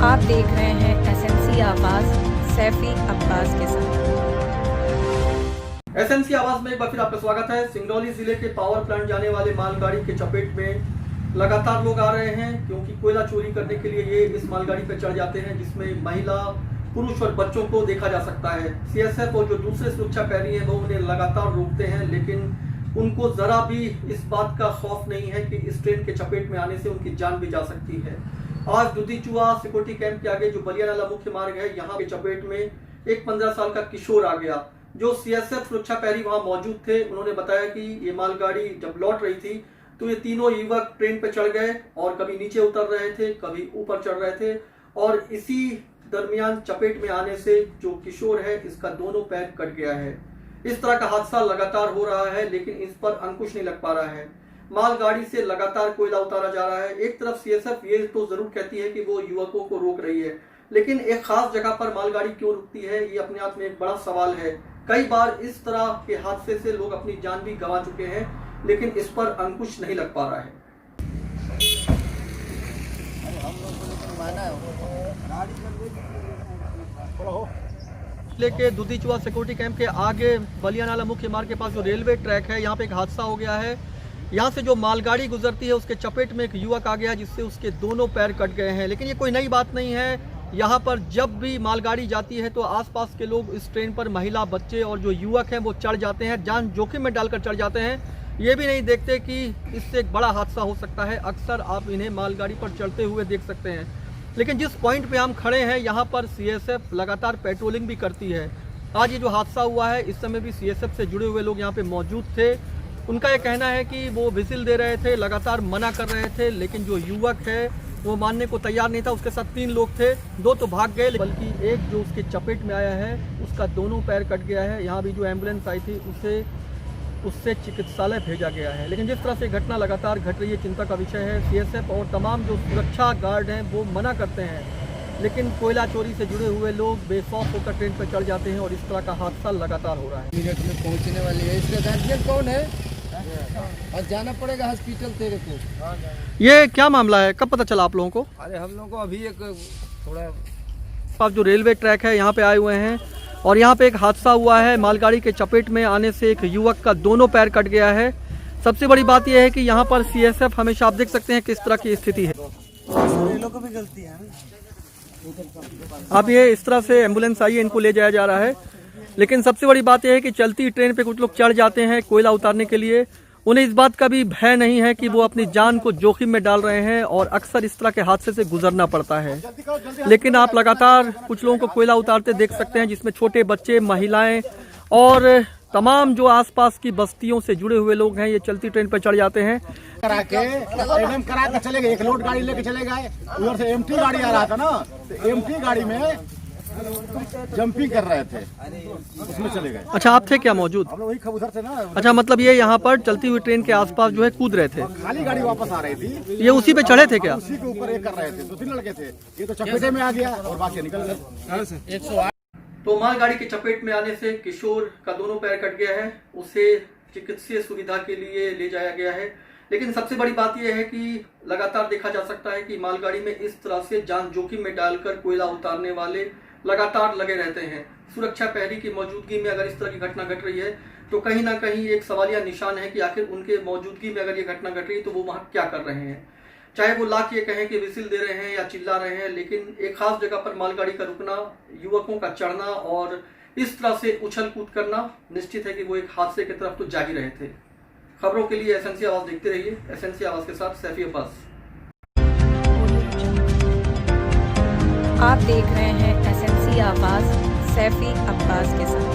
आप देख रहे हैं एसएनसी आवाज सैफी अब्बास के साथ। एसएनसी आवाज में एक बार फिर आपका स्वागत है। सिंगरौली जिले के पावर प्लांट जाने वाले मालगाड़ी के चपेट में लगातार लोग आ रहे हैं, क्योंकि कोयला चोरी करने के लिए ये इस मालगाड़ी पर चढ़ जाते हैं, जिसमें महिला, पुरुष और बच्चों को देखा जा सकता है। सीएसएफ और जो दूसरे सुरक्षा प्रहरी हैं वो उन्हें लगातार रोकते हैं, लेकिन उनको जरा भी इस बात का खौफ नहीं है कि इस ट्रेन के चपेट में आने से उनकी जान भी जा सकती है। आज दुधीचुआ सिक्योरिटी कैंप के आगे जो बलिया नाला मुख्य मार्ग है, यहाँ के चपेट में एक 15 साल का किशोर आ गया। जो सीएसएफ सुरक्षा प्रहरी वहां मौजूद थे, उन्होंने बताया कि ये मालगाड़ी जब लौट रही थी तो ये तीनों युवक ट्रेन पे चढ़ गए और कभी नीचे उतर रहे थे, कभी ऊपर चढ़ रहे थे, और इसी दरमियान चपेट में आने से जो किशोर है इसका दोनों पैर कट गया है। इस तरह का हादसा लगातार हो रहा है, लेकिन इस पर अंकुश नहीं लग पा रहा है। मालगाड़ी से लगातार कोयला उतारा जा रहा है। एक तरफ सीएसएफ ये तो जरूर कहती है कि वो युवकों को रोक रही है, लेकिन एक खास जगह पर मालगाड़ी क्यों रुकती है, ये अपने आप में एक बड़ा सवाल है। कई बार इस तरह के हादसे से लोग अपनी जान भी गंवा चुके हैं, लेकिन इस पर अंकुश नहीं लग पा रहा है। जिले के दुधीचुआ सिक्योरिटी कैंप के आगे बलिया नाला मुख्य मार्ग के पास जो रेलवे ट्रैक है, यहाँ पे एक हादसा हो गया है। यहाँ से जो मालगाड़ी गुजरती है उसके चपेट में एक युवक आ गया, जिससे उसके दोनों पैर कट गए हैं। लेकिन ये कोई नई बात नहीं है। यहाँ पर जब भी मालगाड़ी जाती है तो आसपास के लोग इस ट्रेन पर महिला, बच्चे और जो युवक हैं वो चढ़ जाते हैं, जान जोखिम में डालकर चढ़ जाते हैं। ये भी नहीं देखते कि इससे एक बड़ा हादसा हो सकता है। अक्सर आप इन्हें मालगाड़ी पर चढ़ते हुए देख सकते हैं। लेकिन जिस पॉइंट पे हम खड़े हैं, यहाँ पर सीएसएफ लगातार पेट्रोलिंग भी करती है। आज ये जो हादसा हुआ है, इस समय भी सीएसएफ से जुड़े हुए लोग यहाँ पे मौजूद थे। उनका ये कहना है कि वो विजिल दे रहे थे, लगातार मना कर रहे थे, लेकिन जो युवक है वो मानने को तैयार नहीं था। उसके साथ 3 लोग थे, 2 तो भाग गए, बल्कि एक जो उसके चपेट में आया है उसका दोनों पैर कट गया है। यहाँ भी जो एम्बुलेंस आई थी उससे चिकित्सालय भेजा गया है। लेकिन जिस तरह से घटना लगातार घट रही है, चिंता का विषय है। सीएसएफ और तमाम जो सुरक्षा गार्ड हैं वो मना करते हैं, लेकिन कोयला चोरी से जुड़े हुए लोग बेखौफ होकर ट्रेन पर चढ़ जाते हैं और इस तरह का हादसा लगातार हो रहा है। मिनट में पहुंचने वाली है। इसका गार्जियन कौन है? और जाना पड़ेगा हॉस्पिटल तेरे को। ये क्या मामला है, कब पता चला आप लोगों को? अरे हम लोगों को अभी एक थोड़ा आप जो रेलवे ट्रैक है यहाँ पे आए हुए हैं और यहाँ पे एक हादसा हुआ है। मालगाड़ी के चपेट में आने से एक युवक का दोनों पैर कट गया है। सबसे बड़ी बात यह है कि यहाँ पर सीएसएफ, हमेशा आप देख सकते हैं किस तरह की स्थिति है। अब ये इस तरह से एम्बुलेंस आई है, इनको ले जाया जा रहा है। लेकिन सबसे बड़ी बात यह है कि चलती ट्रेन पे कुछ लोग चढ़ जाते हैं कोयला उतारने के लिए। उन्हें इस बात का भी भय नहीं है कि वो अपनी जान को जोखिम में डाल रहे हैं और अक्सर इस तरह के हादसे से गुजरना पड़ता है। लेकिन आप लगातार कुछ लोगों को कोयला उतारते देख सकते हैं, जिसमें छोटे बच्चे, महिलाएं और तमाम जो आसपास की बस्तियों से जुड़े हुए लोग हैं, ये चलती ट्रेन पर चढ़ जाते हैं। करा के चले गए। एक लोड गाड़ी लेके चले गए, उधर से एमटी गाड़ी आ रहा था ना, तो एमटी गाड़ी में जंपिंग कर रहे थे, उसमें चले गए। अच्छा, आप थे क्या मौजूद? हम लोग वही उधर से ना। अच्छा, मतलब ये यहाँ पर चलती हुई ट्रेन के आसपास जो है कूद रहे थे। खाली गाड़ी वापस आ रही थी, ये उसी पे चढ़े थे क्या? उसी के ऊपर ये कर रहे थे। 2-3 लड़के थे, ये तो चपेटे में आ गया और बाकी निकल गए। तो मालगाड़ी के चपेट में आने से किशोर का दोनों पैर कट गया है। उसे चिकित्सीय सुविधा के लिए ले जाया गया है। लेकिन सबसे बड़ी बात यह है कि लगातार देखा जा सकता है कि मालगाड़ी में इस तरह से जान जोखिम में डालकर कोयला उतारने वाले लगातार लगे रहते हैं। सुरक्षा प्रहरी की मौजूदगी में अगर इस तरह की घटना घट रही है तो कहीं ना कहीं एक सवालिया निशान है कि आखिर उनके मौजूदगी में अगर ये घटना घट रही है तो वो वहां क्या कर रहे हैं। चाहे वो लाख ये कहें कि विसिल दे रहे हैं या चिल्ला रहे हैं, लेकिन एक खास जगह पर मालगाड़ी का रुकना, युवकों का चढ़ना और इस तरह से उछल कूद करना, निश्चित है कि वो एक हादसे की तरफ तो जा ही रहे थे। खबरों के लिए एसएनसी आवाज देखते रहिए। एसएनसी आवाज के साथ सैफी अब्बास। आप देख रहे हैं एसएनसी आवाज सैफी अब्बास के साथ।